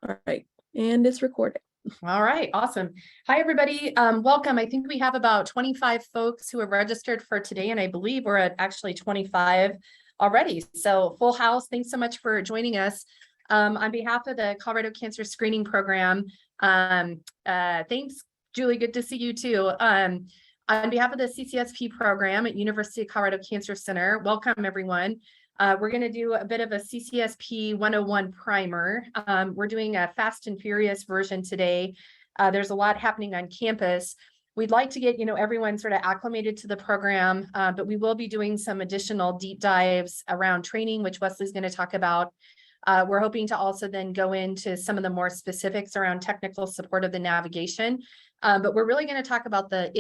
All right, and it's recorded. All right, awesome. Hi, everybody. Welcome. I think we have about 25 folks who have registered for today, and I believe we're at actually 25 already. So full house. Thanks so much for joining us. On behalf of the Colorado Cancer Screening Program, thanks, Julie. Good to see you too. On behalf of the CCSP program at University of Colorado Cancer Center, welcome everyone. We're going to do a bit of a CCSP 101 primer. We're doing a fast and furious version today. There's a lot happening on campus. We'd like to get, everyone sort of acclimated to the program, but we will be doing some additional deep dives around training, which Wesley's going to talk about. We're hoping to also then go into some of the more specifics around technical support of the navigation. But we're really going to talk about the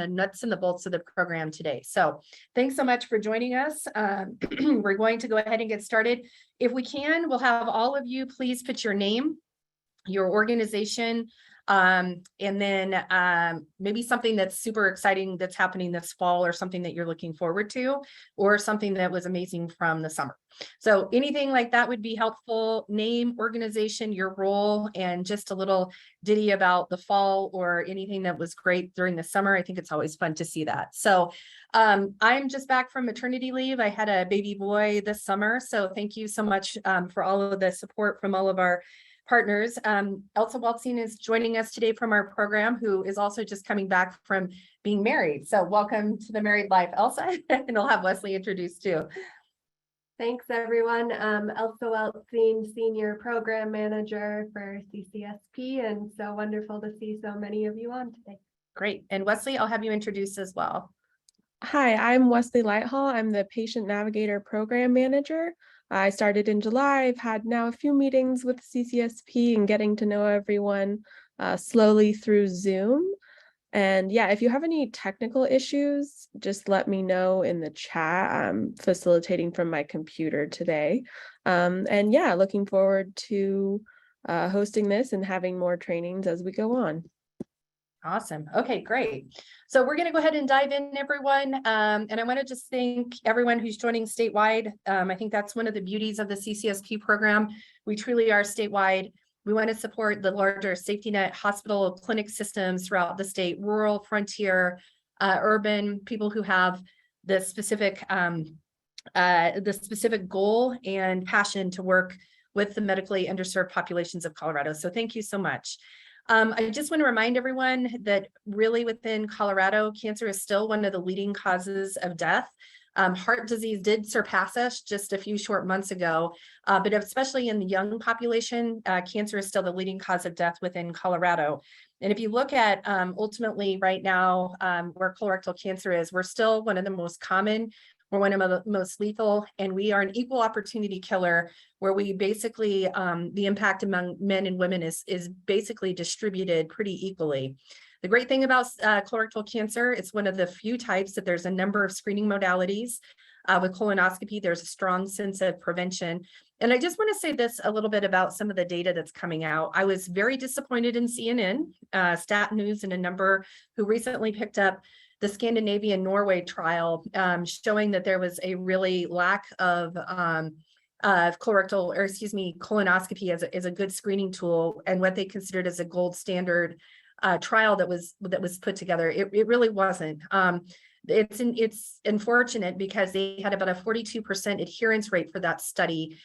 nuts and the bolts of the program today. So thanks so much for joining us. We're going to go ahead and get started. If we can, we'll have all of you please put your name, your organization, and then maybe something that's super exciting that's happening this fall, or something that you're looking forward to, or something that was amazing from the summer. So anything like that would be helpful. Name, organization, your role, and just a little ditty about the fall or anything that was great during the summer. I think it's always fun to see that. So I'm just back from maternity leave. I had a baby boy this summer. So thank you so much for all of the support from all of our partners. Elsa Waltzing is joining us today from our program, who is also just coming back from being married. So welcome to the married life, Elsa, and I'll have Wesley introduced too. Thanks, everyone. Elsa Weltzing, Senior Program Manager for CCSP, and so wonderful to see so many of you on today. Great. And Wesley, I'll have you introduce as well. Hi, I'm Wesley Lighthall. I'm the Patient Navigator Program Manager. I started in July. I've had now a few meetings with CCSP and getting to know everyone slowly through Zoom. And yeah, if you have any technical issues, just let me know in the chat. I'm facilitating from my computer today. And yeah, looking forward to hosting this and having more trainings as we go on. Awesome. Okay, great. So we're going to go ahead and dive in, everyone. And I want to just thank everyone who's joining statewide. I think that's one of the beauties of the CCSP program. We truly are statewide. We want to support the larger safety net hospital clinic systems throughout the state, rural, frontier, urban, people who have the specific goal and passion to work with the medically underserved populations of Colorado. So thank you so much. I just want to remind everyone that really within Colorado, cancer is still one of the leading causes of death. Heart disease did surpass us just a few short months ago, but especially in the young population, cancer is still the leading cause of death within Colorado. And if you look at ultimately right now where colorectal cancer is, we're still one of the most common. We're one of the most lethal, and we are an equal opportunity killer, where we basically, the impact among men and women is basically distributed pretty equally. The great thing about colorectal cancer, it's one of the few types that there's a number of screening modalities. With colonoscopy, there's a strong sense of prevention. And I just want to say this a little bit about some of the data that's coming out. I was very disappointed in CNN, Stat News, and a number who recently picked up the Scandinavian Norway trial, showing that there was a really lack of colonoscopy as a good screening tool, and what they considered as a gold standard trial that was put together. It really wasn't. It's unfortunate because they had about a 42% adherence rate for that study.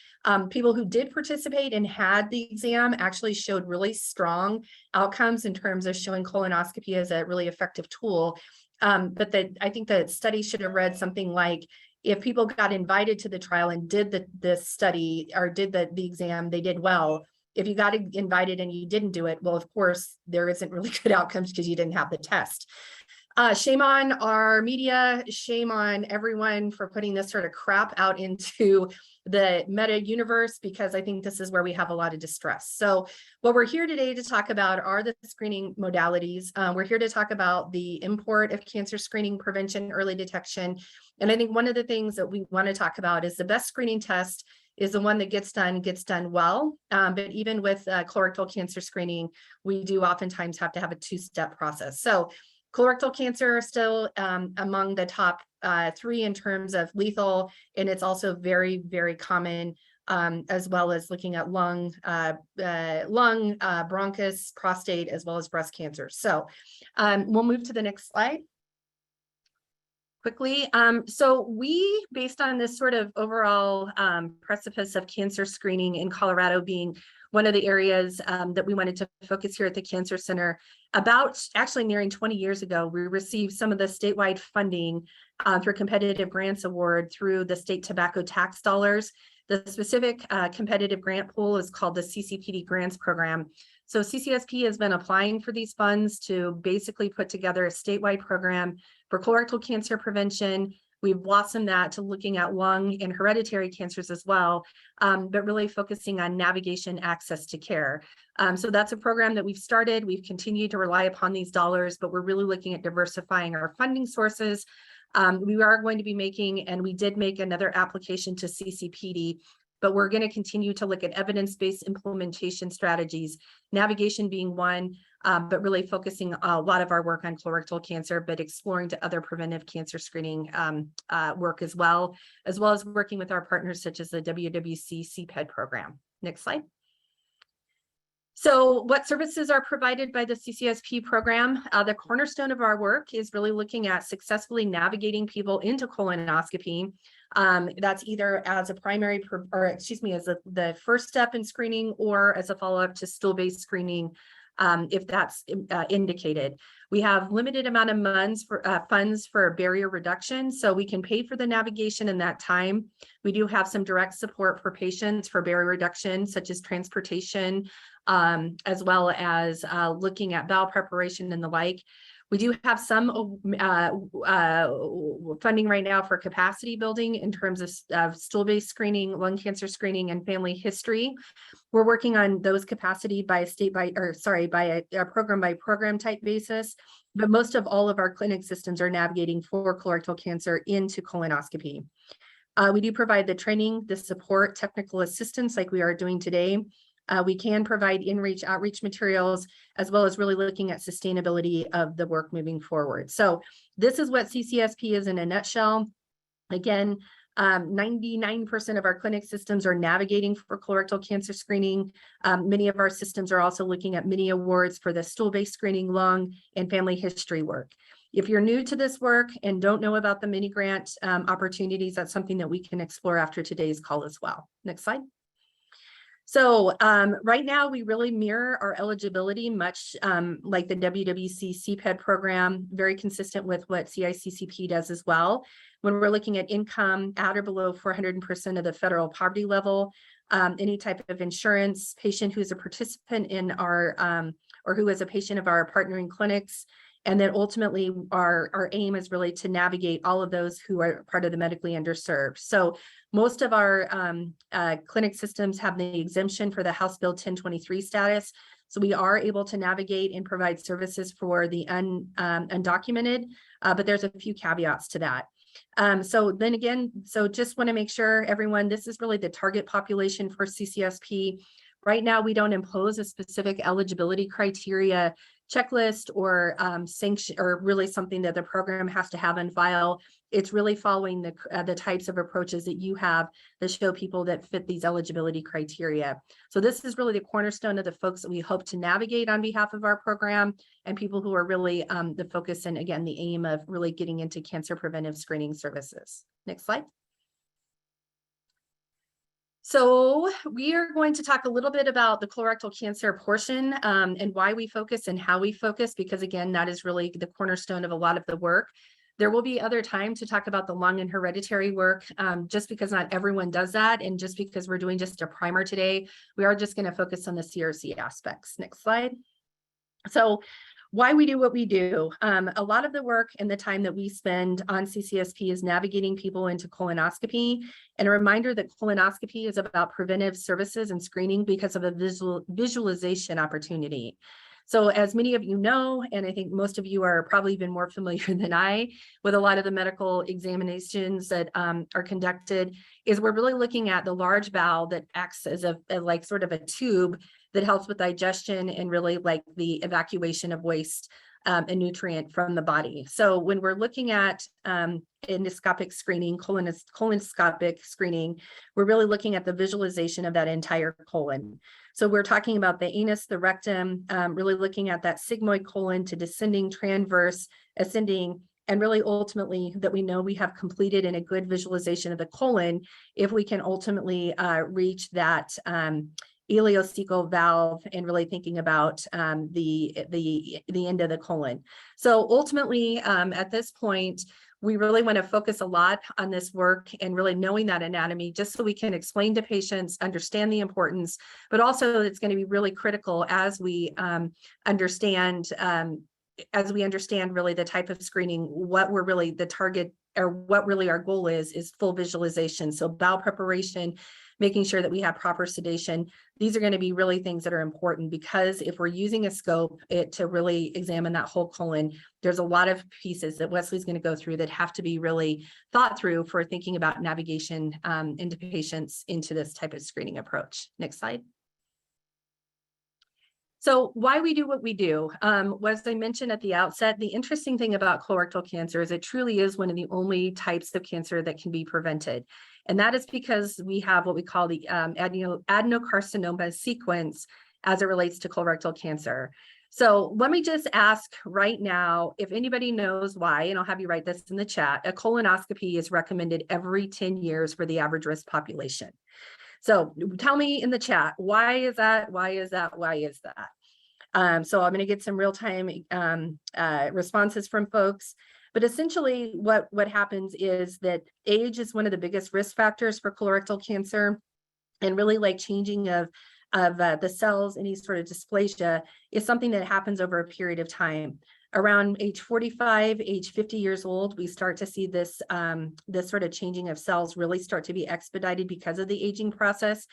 People who did participate and had the exam actually showed really strong outcomes in terms of showing colonoscopy as a really effective tool. But I think the study should have read something like, if people got invited to the trial and did the study or did the exam, they did well. If you got invited and you didn't do it, well, of course, there isn't really good outcomes because you didn't have the test. Shame on our media, shame on everyone for putting this sort of crap out into the meta universe, because I think this is where we have a lot of distress. So what we're here today to talk about are the screening modalities. We're here to talk about the import of cancer screening, prevention, early detection. And I think one of the things that we want to talk about is the best screening test is the one that gets done well. But even with colorectal cancer screening, we do oftentimes have to have a two-step process. So colorectal cancer is still among the top 3 in terms of lethal, and it's also very, very common as well as looking at lung, bronchus, prostate, as well as breast cancer. So we'll move to the next slide quickly. So we, based on this sort of overall precipice of cancer screening in Colorado being one of the areas that we wanted to focus here at the Cancer Center, about actually nearing 20 years ago, we received some of the statewide funding through competitive grants award through the state tobacco tax dollars. The specific competitive grant pool is called the CCPD grants program. So CCSP has been applying for these funds to basically put together a statewide program for colorectal cancer prevention. We've blossomed that to looking at lung and hereditary cancers as well, but really focusing on navigation access to care. So that's a program that we've started. We've continued to rely upon these dollars, but we're really looking at diversifying our funding sources. We are going to be making, and we did make another application to CCPD, but we're going to continue to look at evidence-based implementation strategies, navigation being one, but really focusing a lot of our work on colorectal cancer, but exploring to other preventive cancer screening work as well as working with our partners such as the WWC CPED program. Next slide. So what services are provided by the CCSP program? The cornerstone of our work is really looking at successfully navigating people into colonoscopy. That's either as a primary, as the first step in screening or as a follow-up to stool-based screening, if that's indicated. We have limited amount of funds for barrier reduction, so we can pay for the navigation in that time. We do have some direct support for patients for barrier reduction, such as transportation, as well as looking at bowel preparation and the like. We do have some funding right now for capacity building in terms of stool-based screening, lung cancer screening, and family history. We're working on those capacity by a program by program type basis, but most of all of our clinic systems are navigating for colorectal cancer into colonoscopy. We do provide the training, the support, technical assistance like we are doing today. We can provide in-reach outreach materials, as well as really looking at sustainability of the work moving forward. So this is what CCSP is in a nutshell. Again, 99% of our clinic systems are navigating for colorectal cancer screening. Many of our systems are also looking at mini awards for the stool-based screening, lung, and family history work. If you're new to this work and don't know about the mini grant opportunities, that's something that we can explore after today's call as well. Next slide. So right now, we really mirror our eligibility much like the WWC CPED program, very consistent with what CICCP does as well. When we're looking at income at or below 400% of the federal poverty level, any type of insurance, patient who's a participant in our, or who is a patient of our partnering clinics. And then ultimately, our aim is really to navigate all of those who are part of the medically underserved. So most of our clinic systems have the exemption for the House Bill 1023 status. So we are able to navigate and provide services for the undocumented, but there's a few caveats to that. So then again, so just want to make sure everyone, this is really the target population for CCSP. Right now, we don't impose a specific eligibility criteria checklist or sanction, or really something that the program has to have in file. It's really following the types of approaches that you have that show people that fit these eligibility criteria. So this is really the cornerstone of the folks that we hope to navigate on behalf of our program, and people who are really the focus and again, the aim of really getting into cancer preventive screening services. Next slide. So we are going to talk a little bit about the colorectal cancer portion and why we focus and how we focus, because again, that is really the cornerstone of a lot of the work. There will be other time to talk about the lung and hereditary work, just because not everyone does that. And just because we're doing just a primer today, we are just going to focus on the CRC aspects. Next slide. So why we do what we do. A lot of the work and the time that we spend on CCSP is navigating people into colonoscopy, and a reminder that colonoscopy is about preventive services and screening because of a visualization opportunity. So as many of you know, and I think most of you are probably even more familiar than I with a lot of the medical examinations that are conducted, is we're really looking at the large bowel that acts as a like sort of a tube that helps with digestion and really like the evacuation of waste a nutrient from the body. So when we're looking at endoscopic screening, colonoscopic screening, we're really looking at the visualization of that entire colon. So we're talking about the anus, the rectum, really looking at that sigmoid colon to descending, transverse, ascending, and really ultimately that we know we have completed in a good visualization of the colon if we can ultimately reach that ileocecal valve and really thinking about the end of the colon. So ultimately, at this point, we really want to focus a lot on this work and really knowing that anatomy, just so we can explain to patients, understand the importance, but also it's going to be really critical as we understand really the type of screening, what we're really the target or what really our goal is full visualization. So bowel preparation, making sure that we have proper sedation. These are going to be really things that are important because if we're using a scope to really examine that whole colon, there's a lot of pieces that Wesley's going to go through that have to be really thought through for thinking about navigation into patients into this type of screening approach. Next slide. So why we do what we do, as I mentioned at the outset, the interesting thing about colorectal cancer is it truly is one of the only types of cancer that can be prevented. And that is because we have what we call the adenocarcinoma sequence as it relates to colorectal cancer. So let me just ask right now, if anybody knows why, and I'll have you write this in the chat, a colonoscopy is recommended every 10 years for the average risk population. So tell me in the chat, why is that? Why is that? Why is that? So I'm going to get some real-time responses from folks. But essentially what happens is that age is one of the biggest risk factors for colorectal cancer, and really like changing of the cells, any sort of dysplasia is something that happens over a period of time. Around age 45, age 50 years old, we start to see this sort of changing of cells really start to be expedited because of the aging process.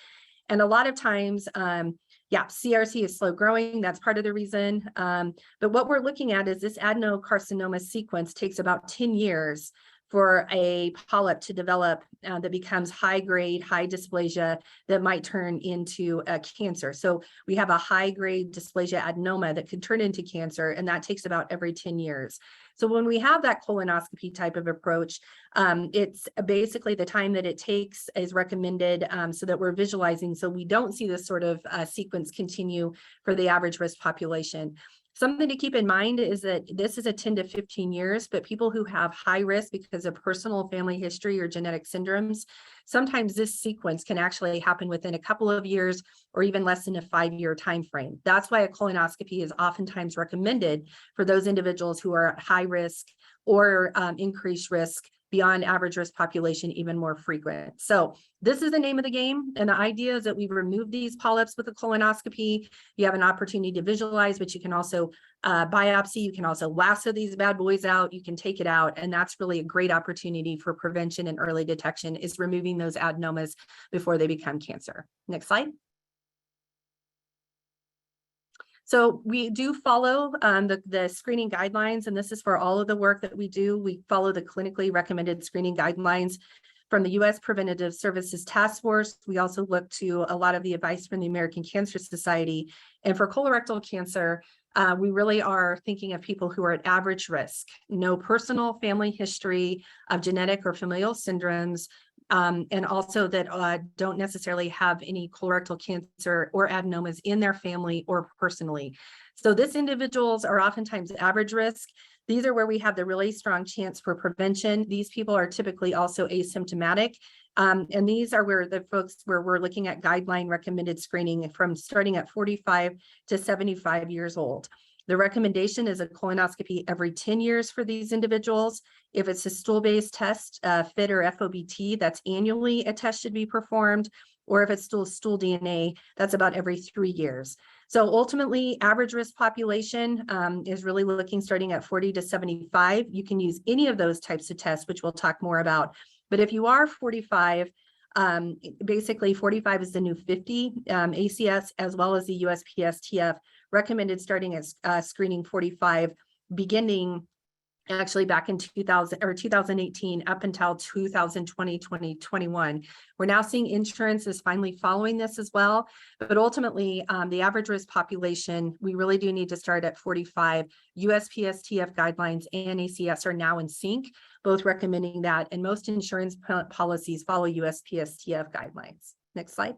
And a lot of times, CRC is slow growing. That's part of the reason. But what we're looking at is this adenocarcinoma sequence takes about 10 years for a polyp to develop that becomes high grade, high dysplasia that might turn into a cancer. So we have a high grade dysplasia adenoma that could turn into cancer, and that takes about every 10 years. So when we have that colonoscopy type of approach, it's basically the time that it takes is recommended so that we're visualizing so we don't see this sort of sequence continue for the average risk population. Something to keep in mind is that this is a 10 to 15 years, but people who have high risk because of personal family history or genetic syndromes, sometimes this sequence can actually happen within a couple of years or even less than a 5-year time frame. That's why a colonoscopy is oftentimes recommended for those individuals who are at high risk or increased risk beyond average risk population, even more frequent. So this is the name of the game. And the idea is that we remove these polyps with a colonoscopy. You have an opportunity to visualize, but you can also biopsy. You can also lasso these bad boys out. You can take it out. And that's really a great opportunity for prevention and early detection, is removing those adenomas before they become cancer. Next slide. So we do follow the screening guidelines, and this is for all of the work that we do. We follow the clinically recommended screening guidelines from the U.S. Preventative Services Task Force. We also look to a lot of the advice from the American Cancer Society. And for colorectal cancer, we really are thinking of people who are at average risk, no personal family history of genetic or familial syndromes, and also that don't necessarily have any colorectal cancer or adenomas in their family or personally. So these individuals are oftentimes average risk. These are where we have the really strong chance for prevention. These people are typically also asymptomatic. And these are where the folks where we're looking at guideline recommended screening from starting at 45 to 75 years old. The recommendation is a colonoscopy every 10 years for these individuals. If it's a stool-based test, FIT or FOBT, that's annually a test should be performed. Or if it's still stool DNA, that's about every 3 years. So ultimately, average risk population is really looking starting at 40 to 75. You can use any of those types of tests, which we'll talk more about. But if you are 45, basically 45 is the new 50. ACS as well as the USPSTF recommended starting at screening 45, beginning actually back in 2018 up until 2020, 2021. We're now seeing insurance is finally following this as well. But ultimately, the average risk population, we really do need to start at 45. USPSTF guidelines and ACS are now in sync, both recommending that. And most insurance policies follow USPSTF guidelines. Next slide.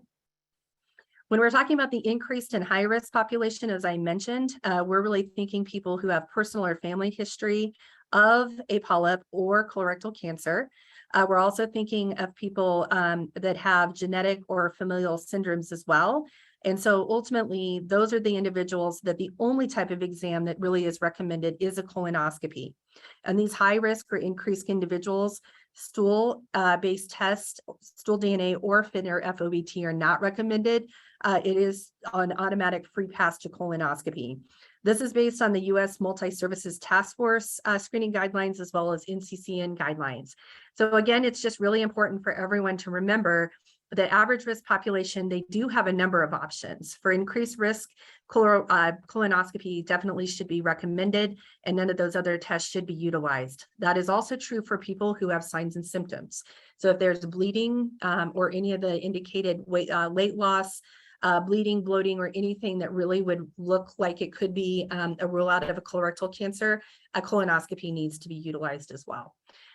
When we're talking about the increased and high risk population, as I mentioned, we're really thinking people who have personal or family history of a polyp or colorectal cancer. We're also thinking of people that have genetic or familial syndromes as well. And so ultimately, those are the individuals that the only type of exam that really is recommended is a colonoscopy. And these high risk or increased individuals, stool-based tests, stool DNA or FIT or FOBT are not recommended. It is an automatic free pass to colonoscopy. This is based on the U.S. Multi-Services Task Force screening guidelines as well as NCCN guidelines. So again, it's just really important for everyone to remember the average risk population, they do have a number of options. For increased risk, colonoscopy definitely should be recommended, and none of those other tests should be utilized. That is also true for people who have signs and symptoms. So if there's bleeding or any of the indicated weight loss, bleeding, bloating, or anything that really would look like it could be a rule out of a colorectal cancer, a colonoscopy needs to be utilized as well.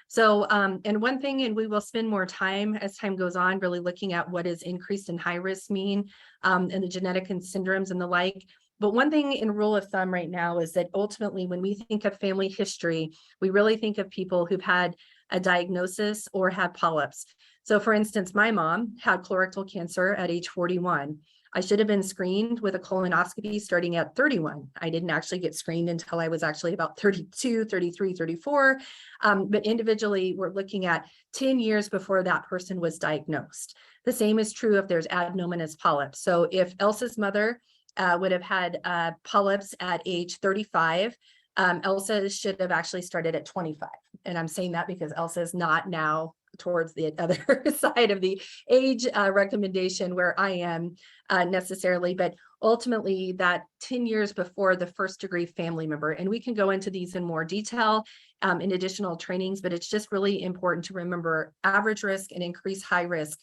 So, and one thing, and we will spend more time as time goes on, really looking at what is increased and high risk mean, and the genetic and syndromes and the like. But one thing in rule of thumb right now is that ultimately, when we think of family history, we really think of people who've had a diagnosis or had polyps. So for instance, my mom had colorectal cancer at age 41. I should have been screened with a colonoscopy starting at 31. I didn't actually get screened until I was actually about 32, 33, 34. But individually, we're looking at 10 years before that person was diagnosed. The same is true if there's adenomatous polyps. So if Elsa's mother would have had polyps at age 35, Elsa should have actually started at 25. And I'm saying that because Elsa is not now towards the other side of the age recommendation where I am necessarily, but ultimately that 10 years before the first degree family member. And we can go into these in more detail in additional trainings, but it's just really important to remember average risk and increased high risk.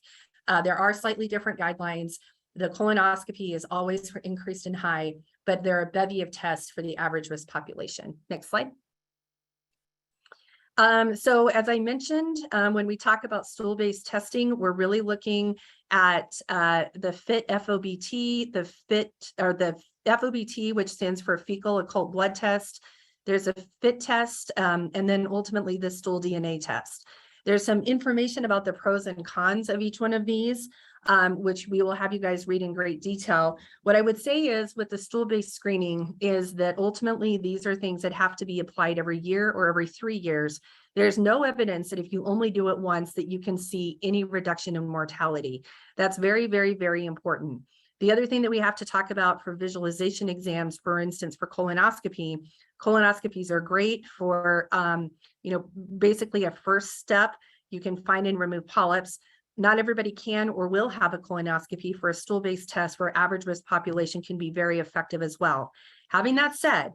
There are slightly different guidelines. The colonoscopy is always for increased and high, but there are a bevy of tests for the average risk population. Next slide. So as I mentioned, when we talk about stool-based testing, we're really looking at the FIT FOBT, the FIT or the FOBT, which stands for fecal occult blood test. There's a FIT test, and then ultimately the stool DNA test. There's some information about the pros and cons of each one of these, which we will have you guys read in great detail. What I would say is with the stool-based screening is that ultimately these are things that have to be applied every year or every 3 years. There's no evidence that if you only do it once that you can see any reduction in mortality. That's very, very, very important. The other thing that we have to talk about for visualization exams, for instance, for colonoscopy, colonoscopies are great for, basically a first step. You can find and remove polyps. Not everybody can or will have a colonoscopy. For a stool-based test for average risk population can be very effective as well. Having that said,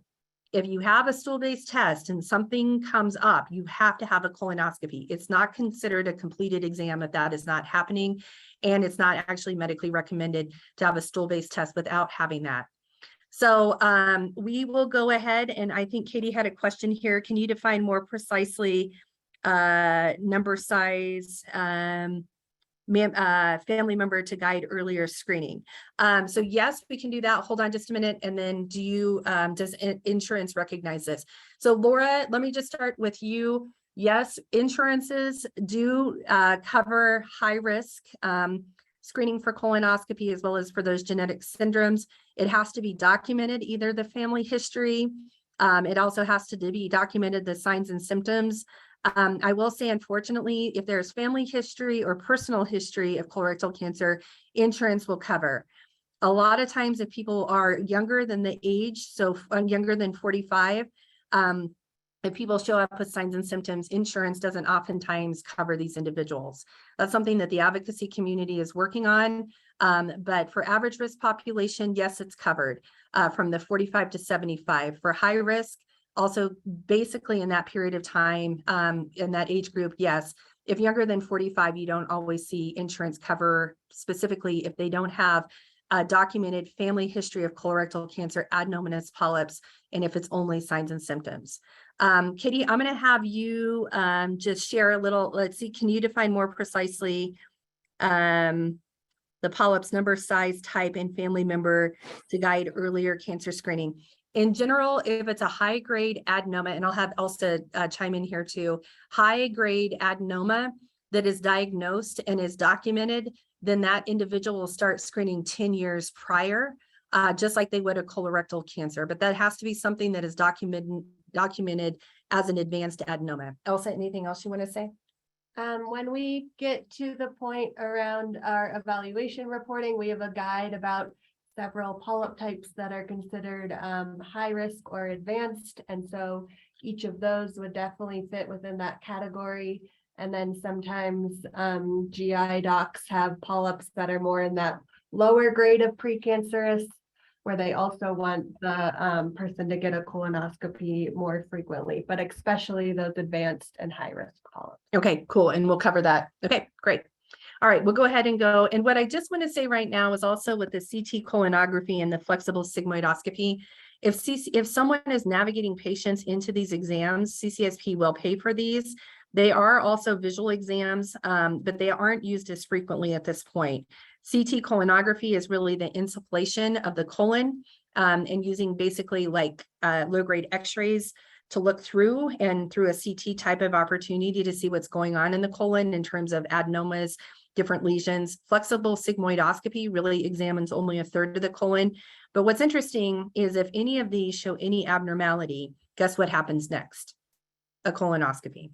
if you have a stool-based test and something comes up, you have to have a colonoscopy. It's not considered a completed exam if that is not happening, and it's not actually medically recommended to have a stool-based test without having that. So we will go ahead, and I think Katie had a question here. Can you define more precisely number size, family member to guide earlier screening? So yes, we can do that. Hold on just a minute. And then does insurance recognize this? So Laura, let me just start with you. Yes, insurances do cover high risk screening for colonoscopy as well as for those genetic syndromes. It has to be documented, either the family history. It also has to be documented the signs and symptoms. I will say, unfortunately, if there's family history or personal history of colorectal cancer, insurance will cover. A lot of times if people are younger than the age, so younger than 45, if people show up with signs and symptoms, insurance doesn't oftentimes cover these individuals. That's something that the advocacy community is working on. But for average risk population, yes, it's covered from the 45 to 75. For high risk, Also, basically in that period of time, in that age group, yes, if younger than 45, you don't always see insurance cover, specifically if they don't have a documented family history of colorectal cancer, adenomatous polyps, and if it's only signs and symptoms. Kitty, I'm going to have you just share a little, let's see, can you define more precisely the polyps number, size, type, and family member to guide earlier cancer screening? In general, if it's a high-grade adenoma, and I'll have Elsa chime in here too, high-grade adenoma that is diagnosed and is documented, then that individual will start screening 10 years prior, just like they would a colorectal cancer. But that has to be something that is documented as an advanced adenoma. Elsa, anything else you want to say? When we get to the point around our evaluation reporting, we have a guide about several polyp types that are considered high risk or advanced. And so each of those would definitely fit within that category. And then sometimes GI docs have polyps that are more in that lower grade of precancerous, where they also want the person to get a colonoscopy more frequently, but especially those advanced and high risk polyps. Okay, cool. And we'll cover that. Okay, great. All right, we'll go ahead and go. And what I just want to say right now is also with the CT colonography and the flexible sigmoidoscopy, if someone is navigating patients into these exams, CCSP will pay for these. They are also visual exams, but they aren't used as frequently at this point. CT colonography is really the insufflation of the colon and using basically like low-grade x-rays to look through and through a CT type of opportunity to see what's going on in the colon in terms of adenomas, different lesions. Flexible sigmoidoscopy really examines only a third of the colon. But what's interesting is if any of these show any abnormality, guess what happens next? A colonoscopy.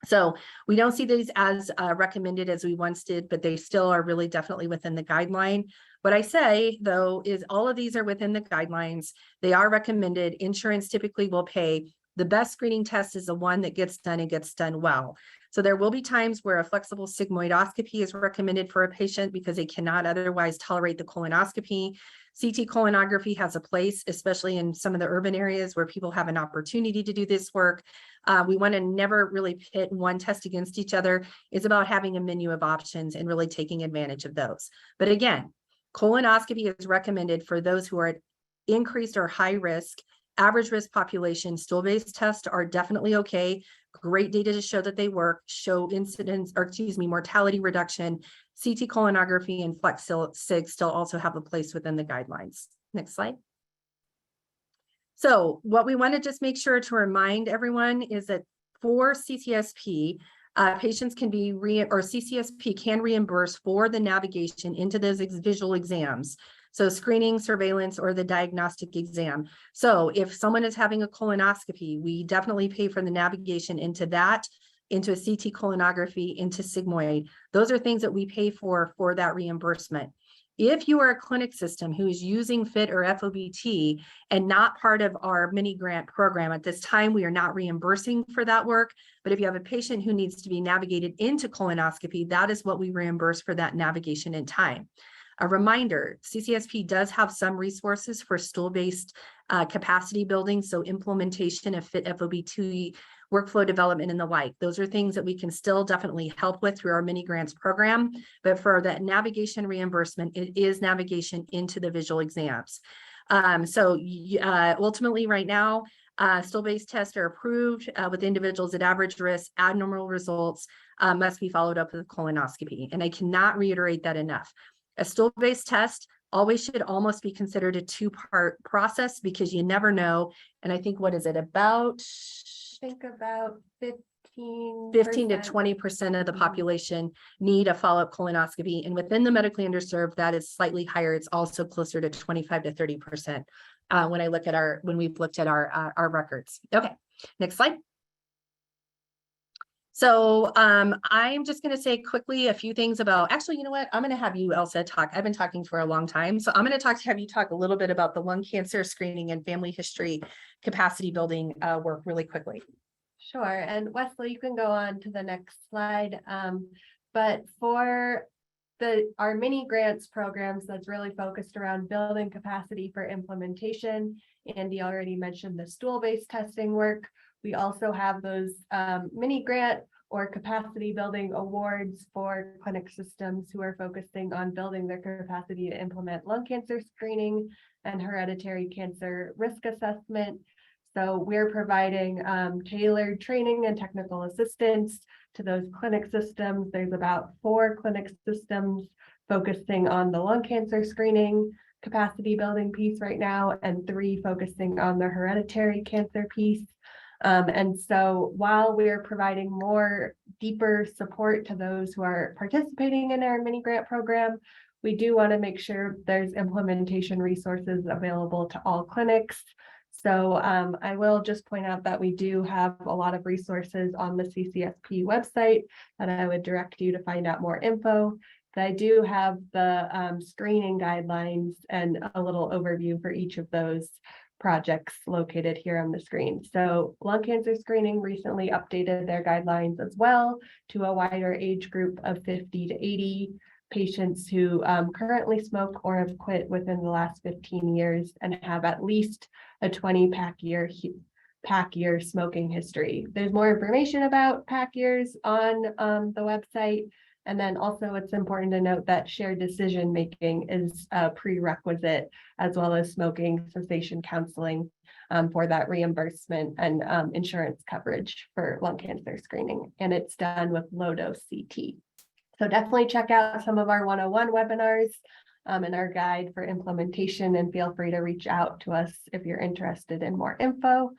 So we don't see these as recommended as we once did, but they still are really definitely within the guideline. What I say, though, is all of these are within the guidelines. They are recommended. Insurance typically will pay. The best screening test is the one that gets done and gets done well. So there will be times where a flexible sigmoidoscopy is recommended for a patient because they cannot otherwise tolerate the colonoscopy. CT colonography has a place, especially in some of the urban areas where people have an opportunity to do this work. We want to never really pit one test against each other. It's about having a menu of options and really taking advantage of those. But again, colonoscopy is recommended for those who are at increased or high risk. Average risk population, stool-based tests are definitely okay. Great data to show that they work, show incidence, or excuse me, mortality reduction. CT colonography and flex sig still also have a place within the guidelines. Next slide. So what we want to just make sure to remind everyone is that for CCSP, patients can be CCSP can reimburse for the navigation into those visual exams. So screening, surveillance, or the diagnostic exam. So if someone is having a colonoscopy, we definitely pay for the navigation into that, into a CT colonography, into sigmoid. Those are things that we pay for that reimbursement. If you are a clinic system who is using FIT or FOBT and not part of our mini grant program at this time, we are not reimbursing for that work. But if you have a patient who needs to be navigated into colonoscopy, that is what we reimburse for that navigation in time. A reminder, CCSP does have some resources for stool-based capacity building, so implementation of FIT FOBT, workflow development, and the like. Those are things that we can still definitely help with through our mini grants program. But for that navigation reimbursement, it is navigation into the visual exams. Ultimately right now, stool-based tests are approved with individuals at average risk. Abnormal results must be followed up with a colonoscopy. And I cannot reiterate that enough. A stool-based test always should almost be considered a two-part process because you never know. And I think, what is it, about 15 to 20% of the population need a follow-up colonoscopy. And within the medically underserved, that is slightly higher. It's also closer to 25 to 30% when we've looked at our records. Okay, next slide. So I'm just going to say quickly a few things about, actually, you know what? I'm going to have you, Elsa, talk. I've been talking for a long time. So I'm going to have you talk a little bit about the lung cancer screening and family history capacity building work really quickly. Sure. And Wesley, you can go on to the next slide. But for our mini grants programs that's really focused around building capacity for implementation. Andy already mentioned the stool-based testing work. We also have those mini grant or capacity building awards for clinic systems who are focusing on building their capacity to implement lung cancer screening and hereditary cancer risk assessment. So we're providing tailored training and technical assistance to those clinic systems. There's about 4 clinic systems focusing on the lung cancer screening capacity building piece right now, and 3 focusing on the hereditary cancer piece. And so while we're providing more deeper support to those who are participating in our mini grant program, we do want to make sure there's implementation resources available to all clinics. So I will just point out that we do have a lot of resources on the CCSP website that I would direct you to find out more info. But I do have the screening guidelines and a little overview for each of those projects located here on the screen. So lung cancer screening recently updated their guidelines as well to a wider age group of 50 to 80 patients who currently smoke or have quit within the last 15 years and have at least a 20 pack year smoking history. There's more information about pack years on the website. And then also it's important to note that shared decision making is a prerequisite, as well as smoking cessation counseling for that reimbursement and insurance coverage for lung cancer screening. And it's done with low dose CT. So definitely check out some of our 101 webinars and our guide for implementation, and feel free to reach out to us if you're interested in more info.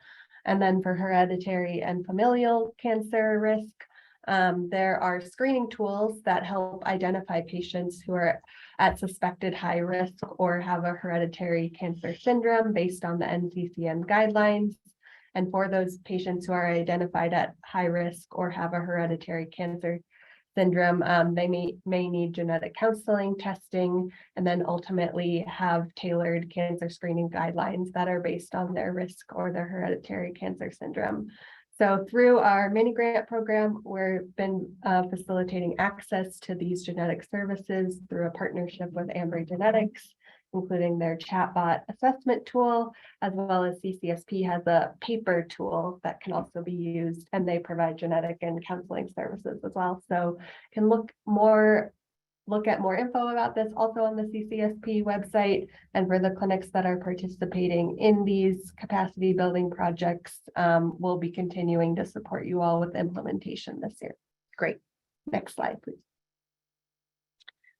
And then for hereditary and familial cancer risk, there are screening tools that help identify patients who are at suspected high risk or have a hereditary cancer syndrome based on the NCCN guidelines. And for those patients who are identified at high risk or have a hereditary cancer syndrome, they may need genetic counseling, testing, and then ultimately have tailored cancer screening guidelines that are based on their risk or their hereditary cancer syndrome. So through our mini grant program, we've been facilitating access to these genetic services through a partnership with Ambry Genetics, including their chatbot assessment tool, as well as CCSP has a paper tool that can also be used, and they provide genetic and counseling services as well. So you can look at more info about this also on the CCSP website. And for the clinics that are participating in these capacity building projects, we'll be continuing to support you all with implementation this year. Great. Next slide, please.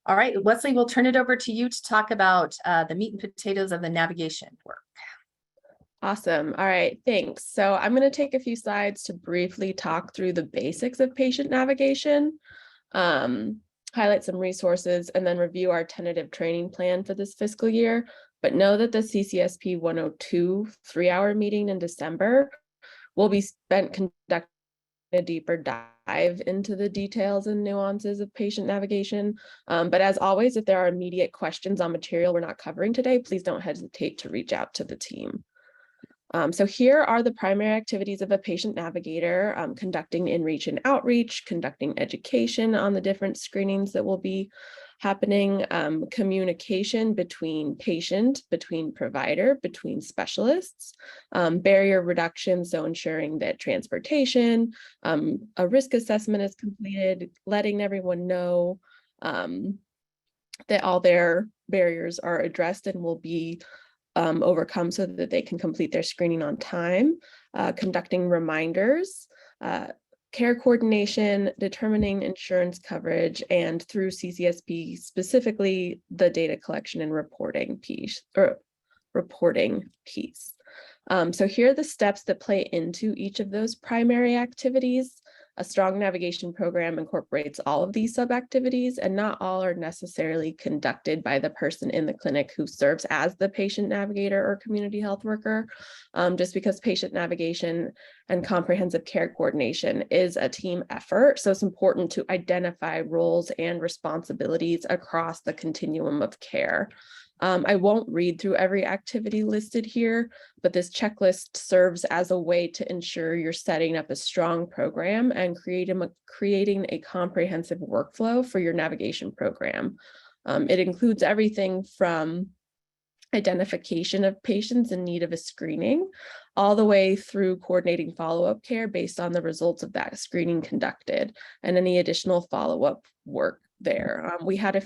All right, Leslie, we'll turn it over to you to talk about the meat and potatoes of the navigation work. Awesome. All right, thanks. So I'm going to take a few slides to briefly talk through the basics of patient navigation, highlight some resources, and then review our tentative training plan for this fiscal year. But know that the CCSP 102 3-hour meeting in December will be spent conducting a deeper dive into the details and nuances of patient navigation. But as always, if there are immediate questions on material we're not covering today, please don't hesitate to reach out to the team. So here are the primary activities of a patient navigator: conducting in-reach and outreach, conducting education on the different screenings that will be happening, communication between patient, between provider, between specialists, barrier reduction, so ensuring that transportation, a risk assessment is completed, letting everyone know that all their barriers are addressed and will be overcome so that they can complete their screening on time, conducting reminders, care coordination, determining insurance coverage, and through CCSP, specifically the data collection and reporting piece. So here are the steps that play into each of those primary activities. A strong navigation program incorporates all of these sub-activities, and not all are necessarily conducted by the person in the clinic who serves as the patient navigator or community health worker, just because patient navigation and comprehensive care coordination is a team effort. So it's important to identify roles and responsibilities across the continuum of care. I won't read through every activity listed here, but this checklist serves as a way to ensure you're setting up a strong program and creating a comprehensive workflow for your navigation program. It includes everything from identification of patients in need of a screening, all the way through coordinating follow-up care based on the results of that screening conducted and any additional follow-up work there. We had a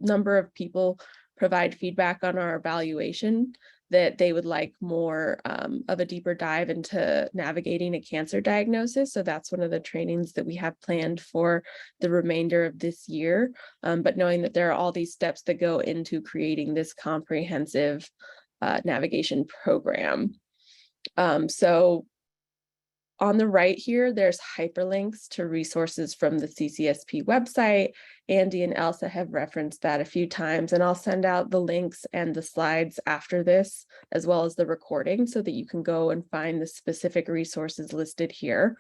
number of people provide feedback on our evaluation that they would like more of a deeper dive into navigating a cancer diagnosis. So that's one of the trainings that we have planned for the remainder of this year. But knowing that there are all these steps that go into creating this comprehensive navigation program. So on the right here, there's hyperlinks to resources from the CCSP website. Andy and Elsa have referenced that a few times, and I'll send out the links and the slides after this, as well as the recording, so that you can go and find the specific resources listed here.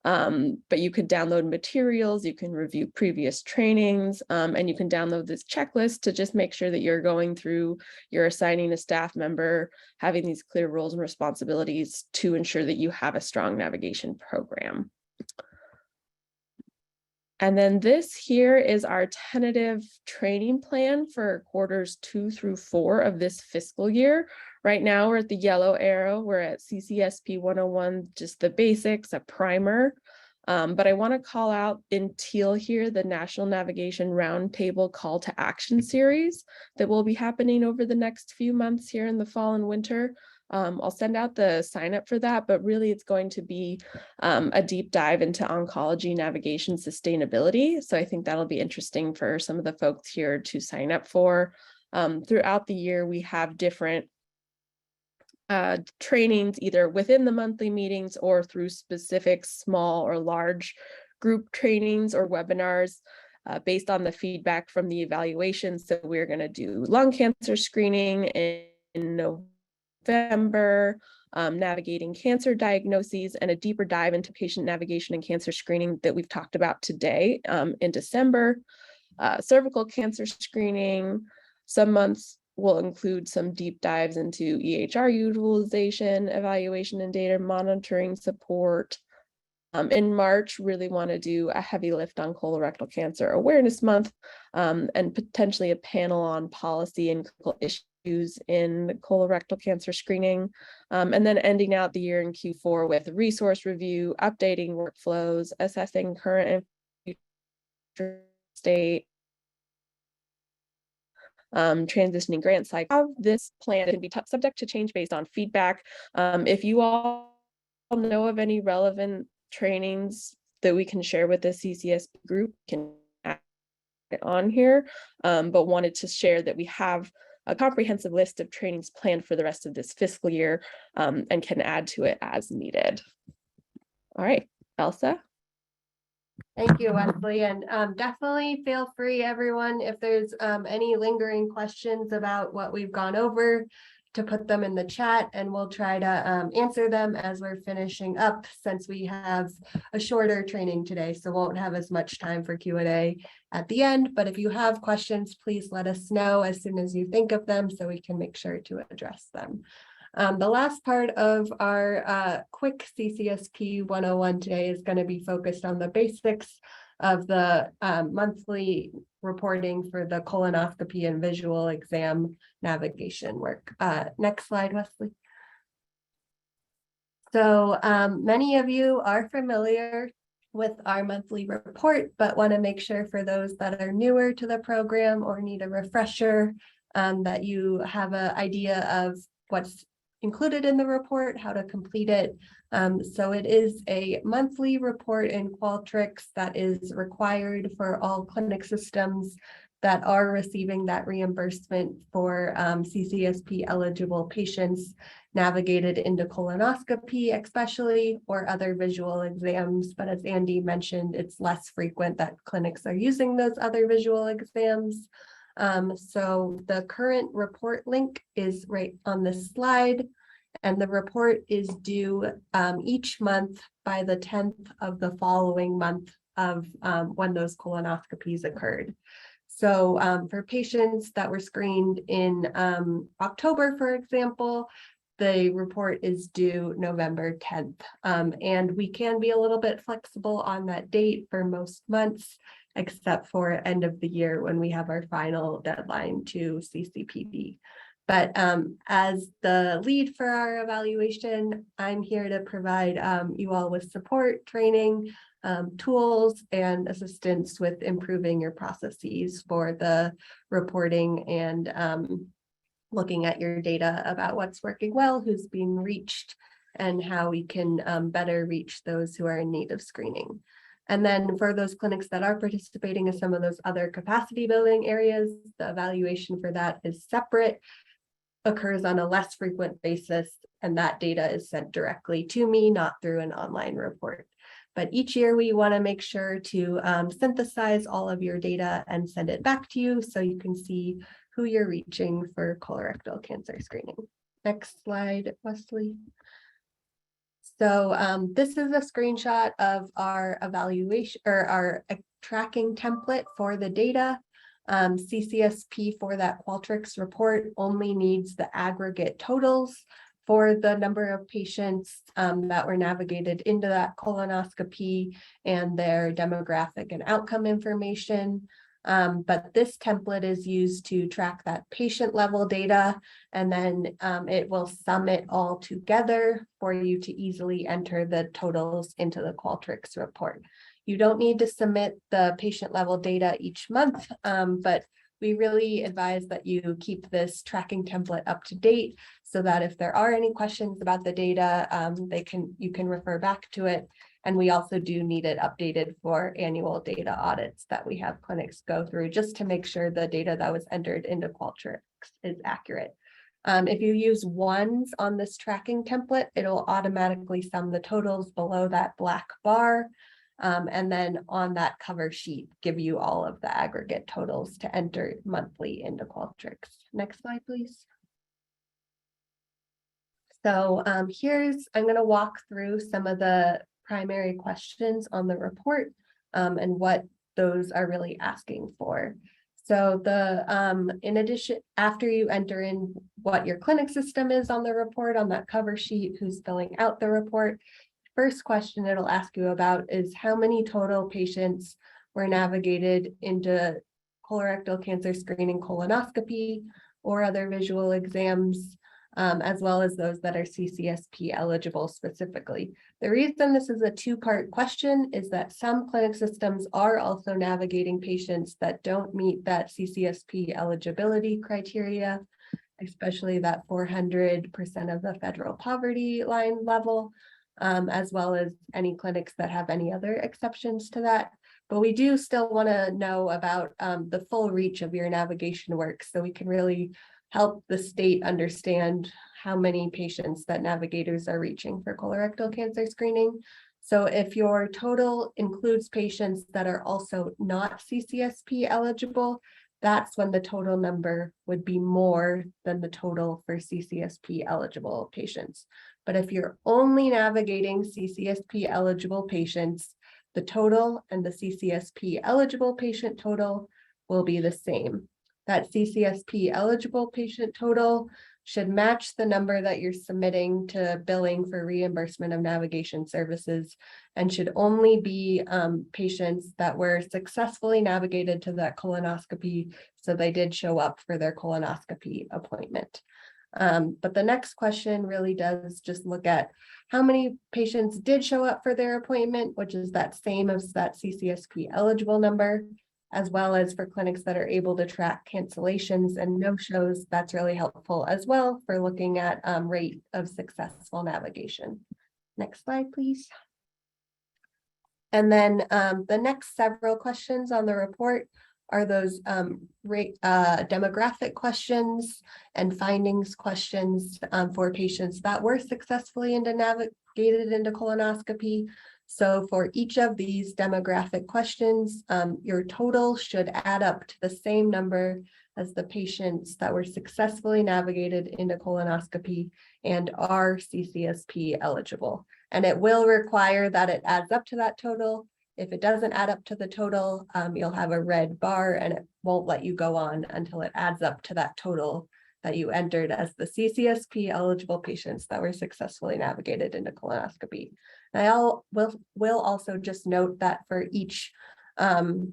But you could download materials, you can review previous trainings, and you can download this checklist to just make sure that you're going through, you're assigning a staff member, having these clear roles and responsibilities to ensure that you have a strong navigation program. And then this here is our tentative training plan for quarters 2 through 4 of this fiscal year. Right now, we're at the yellow arrow. We're at CCSP 101, just the basics, a primer. But I want to call out in teal here the National Navigation Roundtable Call to Action series that will be happening over the next few months here in the fall and winter. I'll send out the sign up for that, but really it's going to be a deep dive into oncology navigation sustainability. So I think that'll be interesting for some of the folks here to sign up for. Throughout the year, we have different trainings either within the monthly meetings or through specific small or large group trainings or webinars based on the feedback from the evaluation. So we're going to do lung cancer screening in November, navigating cancer diagnoses, and a deeper dive into patient navigation and cancer screening that we've talked about today in December. Cervical cancer screening, some months will include some deep dives into EHR utilization, evaluation and data monitoring support. In March, really want to do a heavy lift on colorectal cancer awareness month and potentially a panel on policy and clinical issues in colorectal cancer screening. And then ending out the year in Q4 with resource review, updating workflows, assessing current and future state, transitioning grant cycle. This plan can be subject to change based on feedback. If you all know of any relevant trainings that we can share with the CCSP group, can add it on here, but wanted to share that we have a comprehensive list of trainings planned for the rest of this fiscal year and can add to it as needed. All right, Elsa. Thank you, Wesley, and definitely feel free, everyone, if there's any lingering questions about what we've gone over, to put them in the chat, and we'll try to answer them as we're finishing up, since we have a shorter training today, so won't have as much time for Q&A at the end. But if you have questions, please let us know as soon as you think of them so we can make sure to address them. The last part of our quick CCSP 101 today is going to be focused on the basics of the monthly reporting for the colonoscopy and visual exam navigation work. Next slide, Wesley. So many of you are familiar with our monthly report, but want to make sure for those that are newer to the program or need a refresher that you have an idea of what's included in the report, how to complete it. So it is a monthly report in Qualtrics that is required for all clinic systems that are receiving that reimbursement for CCSP eligible patients navigated into colonoscopy, especially, or other visual exams. But as Andy mentioned, it's less frequent that clinics are using those other visual exams. So the current report link is right on this slide, and the report is due each month by the 10th of the following month of when those colonoscopies occurred. So for patients that were screened in October, for example, the report is due November 10th. And we can be a little bit flexible on that date for most months, except for end of the year when we have our final deadline to CCPD. But as the lead for our evaluation, I'm here to provide you all with support, training, tools, and assistance with improving your processes for the reporting and looking at your data about what's working well, who's being reached, and how we can better reach those who are in need of screening. And then for those clinics that are participating in some of those other capacity building areas, the evaluation for that is separate, occurs on a less frequent basis, and that data is sent directly to me, not through an online report. But each year we want to make sure to synthesize all of your data and send it back to you so you can see who you're reaching for colorectal cancer screening. Next slide, Wesley. So this is a screenshot of our evaluation or our tracking template for the data. CCSP for that Qualtrics report only needs the aggregate totals for the number of patients that were navigated into that colonoscopy and their demographic and outcome information. But this template is used to track that patient level data, and then it will sum it all together for you to easily enter the totals into the Qualtrics report. You don't need to submit the patient level data each month, but we really advise that you keep this tracking template up to date so that if there are any questions about the data, you can refer back to it. And we also do need it updated for annual data audits that we have clinics go through just to make sure the data that was entered into Qualtrics is accurate. If you use ones on this tracking template, it'll automatically sum the totals below that black bar. And then on that cover sheet, give you all of the aggregate totals to enter monthly into Qualtrics. Next slide, please. So I'm going to walk through some of the primary questions on the report and what those are really asking for. So in addition, after you enter in what your clinic system is on the report on that cover sheet, who's filling out the report, first question it'll ask you about is how many total patients were navigated into colorectal cancer screening colonoscopy or other visual exams, as well as those that are CCSP eligible specifically. The reason this is a two-part question is that some clinic systems are also navigating patients that don't meet that CCSP eligibility criteria, especially that 400% of the federal poverty line level. As well as any clinics that have any other exceptions to that. But we do still want to know about the full reach of your navigation work so we can really help the state understand how many patients that navigators are reaching for colorectal cancer screening. So if your total includes patients that are also not CCSP eligible, that's when the total number would be more than the total for CCSP eligible patients. But if you're only navigating CCSP eligible patients, the total and the CCSP eligible patient total will be the same. That CCSP eligible patient total should match the number that you're submitting to billing for reimbursement of navigation services and should only be patients that were successfully navigated to that colonoscopy, so they did show up for their colonoscopy appointment. But the next question really does just look at how many patients did show up for their appointment, which is that same as that CCSP eligible number, as well as for clinics that are able to track cancellations and no-shows. That's really helpful as well for looking at rate of successful navigation. Next slide, please. And then the next several questions on the report are those demographic questions and findings questions for patients that were successfully navigated into colonoscopy. So for each of these demographic questions, your total should add up to the same number as the patients that were successfully navigated into colonoscopy and are CCSP eligible. And it will require that it adds up to that total. If it doesn't add up to the total, you'll have a red bar and it won't let you go on until it adds up to that total that you entered as the CCSP eligible patients that were successfully navigated into colonoscopy. And will also just note that for each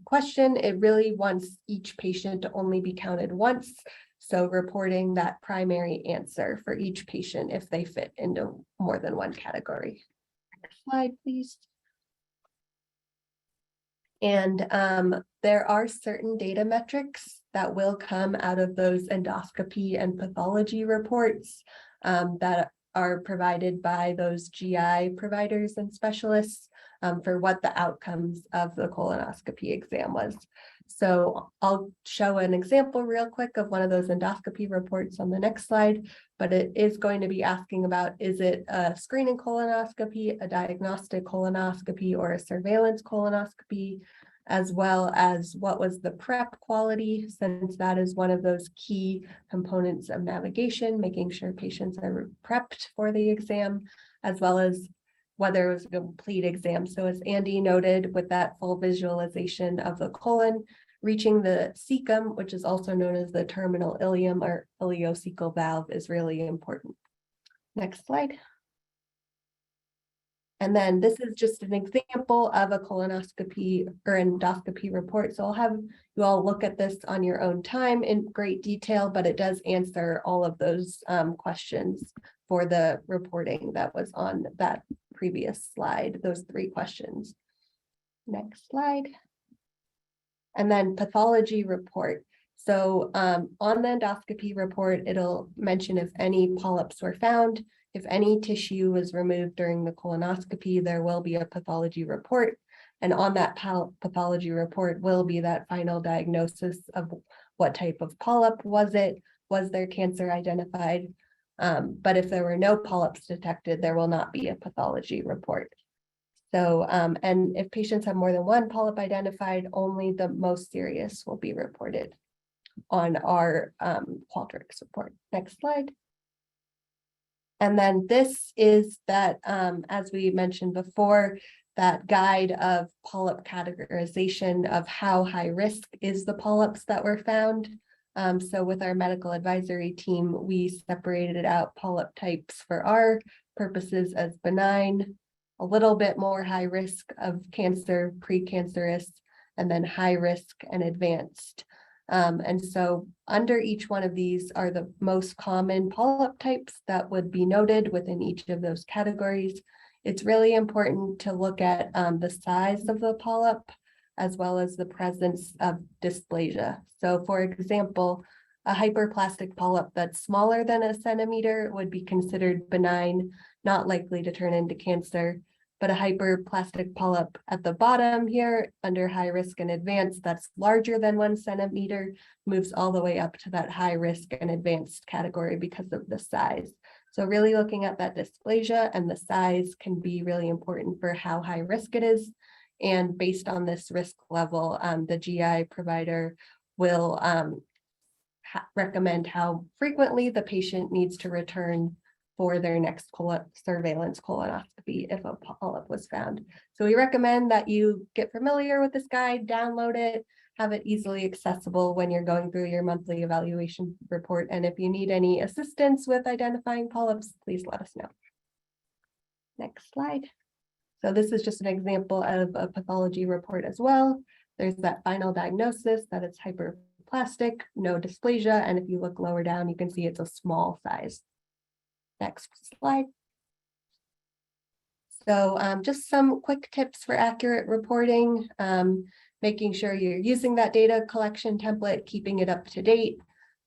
question, it really wants each patient to only be counted once. So reporting that primary answer for each patient if they fit into more than one category. Next slide, please. And there are certain data metrics that will come out of those endoscopy and pathology reports that are provided by those GI providers and specialists for what the outcomes of the colonoscopy exam was. So I'll show an example real quick of one of those endoscopy reports on the next slide, but it is going to be asking about, is it a screening colonoscopy, a diagnostic colonoscopy, or a surveillance colonoscopy, as well as what was the prep quality, since that is one of those key components of navigation, making sure patients are prepped for the exam, as well as whether it was a complete exam. So as Andy noted, with that full visualization of the colon, reaching the cecum, which is also known as the terminal ileum or ileocecal valve, is really important. Next slide. And then this is just an example of a colonoscopy or endoscopy report. So I'll have you all look at this on your own time in great detail, but it does answer all of those questions for the reporting that was on that previous slide, those 3 questions. Next slide. And then pathology report. So on the endoscopy report, it'll mention if any polyps were found. If any tissue was removed during the colonoscopy, there will be a pathology report. And on that pathology report will be that final diagnosis of what type of polyp was it, was there cancer identified? But if there were no polyps detected, there will not be a pathology report. So, and if patients have more than one polyp identified, only the most serious will be reported on our Qualtrics report. Next slide. And then this is that, as we mentioned before, that guide of polyp categorization of how high risk is the polyps that were found. So with our medical advisory team, we separated out polyp types for our purposes as benign, a little bit more high risk of cancer, precancerous, and then high risk and advanced. And so under each one of these are the most common polyp types that would be noted within each of those categories. It's really important to look at the size of the polyp as well as the presence of dysplasia. So for example, a hyperplastic polyp that's smaller than a centimeter would be considered benign, not likely to turn into cancer. But a hyperplastic polyp at the bottom here under high risk and advanced that's larger than 1 centimeter moves all the way up to that high risk and advanced category because of the size. So really looking at that dysplasia and the size can be really important for how high risk it is. And based on this risk level, the GI provider will recommend how frequently the patient needs to return for their next surveillance colonoscopy if a polyp was found. So we recommend that you get familiar with this guide, download it, have it easily accessible when you're going through your monthly evaluation report. And if you need any assistance with identifying polyps, please let us know. Next slide. So this is just an example of a pathology report as well. There's that final diagnosis that it's hyperplastic, no dysplasia. And if you look lower down, you can see it's a small size. Next slide. So just some quick tips for accurate reporting, making sure you're using that data collection template, keeping it up to date,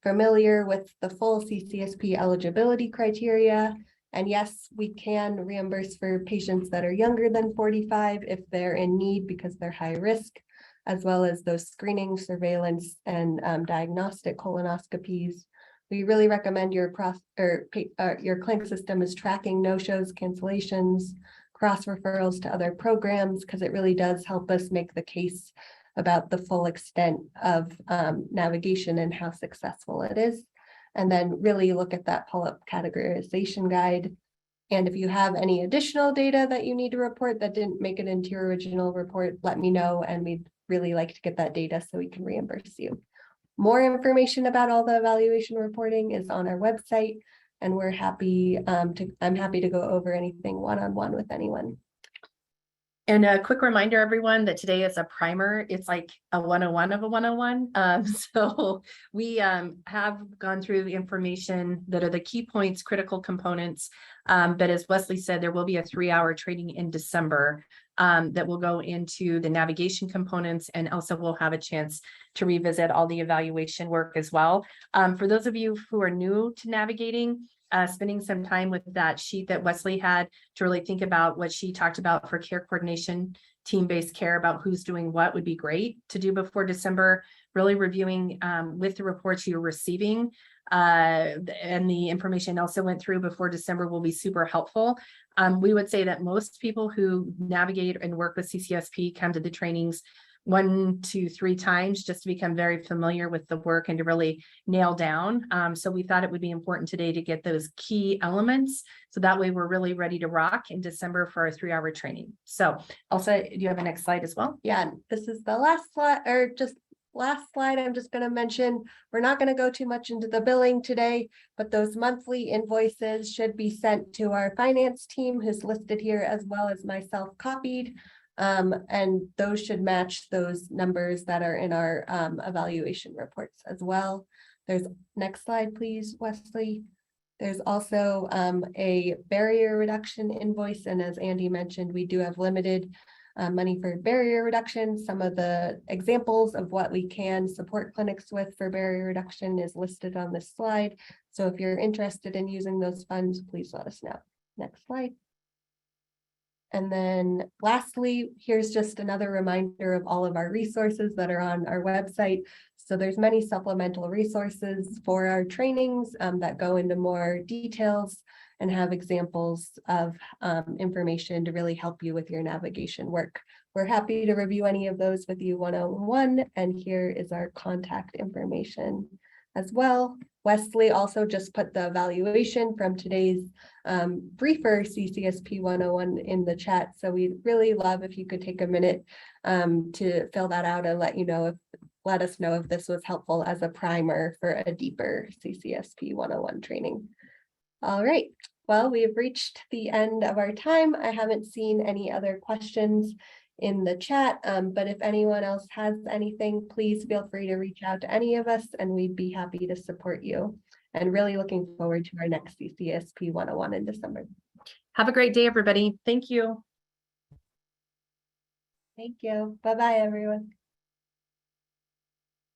familiar with the full CCSP eligibility criteria. And yes, we can reimburse for patients that are younger than 45 if they're in need because they're high risk, as well as those screening, surveillance, and diagnostic colonoscopies. We really recommend your clinic system is tracking no-shows, cancellations, cross referrals to other programs, because it really does help us make the case about the full extent of navigation and how successful it is. And then really look at that polyp categorization guide And if you have any additional data that you need to report that didn't make it into your original report, let me know, and we'd really like to get that data so we can reimburse you. More information about all the evaluation reporting is on our website, and we're happy I'm happy to go over anything one-on-one with anyone. And a quick reminder, everyone, that today is a primer. It's like a 101 of a 101. So we have gone through the information that are the key points, critical components. But as Wesley said, there will be a 3-hour training in December that will go into the navigation components, and also we'll have a chance to revisit all the evaluation work as well. For those of you who are new to navigating, spending some time with that sheet that Wesley had to really think about what she talked about for care coordination, team-based care, about who's doing what would be great to do before December, really reviewing with the reports you're receiving and the information also went through before December will be super helpful. We would say that most people who navigate and work with CCSP come to the trainings 1 to 3 times just to become very familiar with the work and to really nail down. So we thought it would be important today to get those key elements. So that way we're really ready to rock in December for our 3-hour training. So Elsa, do you have a next slide as well? Yeah, this is the last slide, or just last slide. I'm just going to mention, we're not going to go too much into the billing today, but those monthly invoices should be sent to our finance team, who's listed here, as well as myself copied. And those should match those numbers that are in our evaluation reports as well. There's, next slide, please, Wesley. There's also a barrier reduction invoice. And as Andy mentioned, we do have limited money for barrier reduction. Some of the examples of what we can support clinics with for barrier reduction is listed on this slide. So if you're interested in using those funds, please let us know. Next slide. And then lastly, here's just another reminder of all of our resources that are on our website. So there's many supplemental resources for our trainings that go into more details and have examples of information to really help you with your navigation work. We're happy to review any of those with you one-on-one, and here is our contact information as well. Wesley also just put the evaluation from today's briefer CCSP 101 in the chat. So we'd really love if you could take a minute to fill that out and let us know if this was helpful as a primer for a deeper CCSP 101 training. All right, well, we have reached the end of our time. I haven't seen any other questions in the chat, but if anyone else has anything, please feel free to reach out to any of us and we'd be happy to support you. And really looking forward to our next CCSP 101 in December. Have a great day, everybody. Thank you. Thank you. Bye-bye, everyone.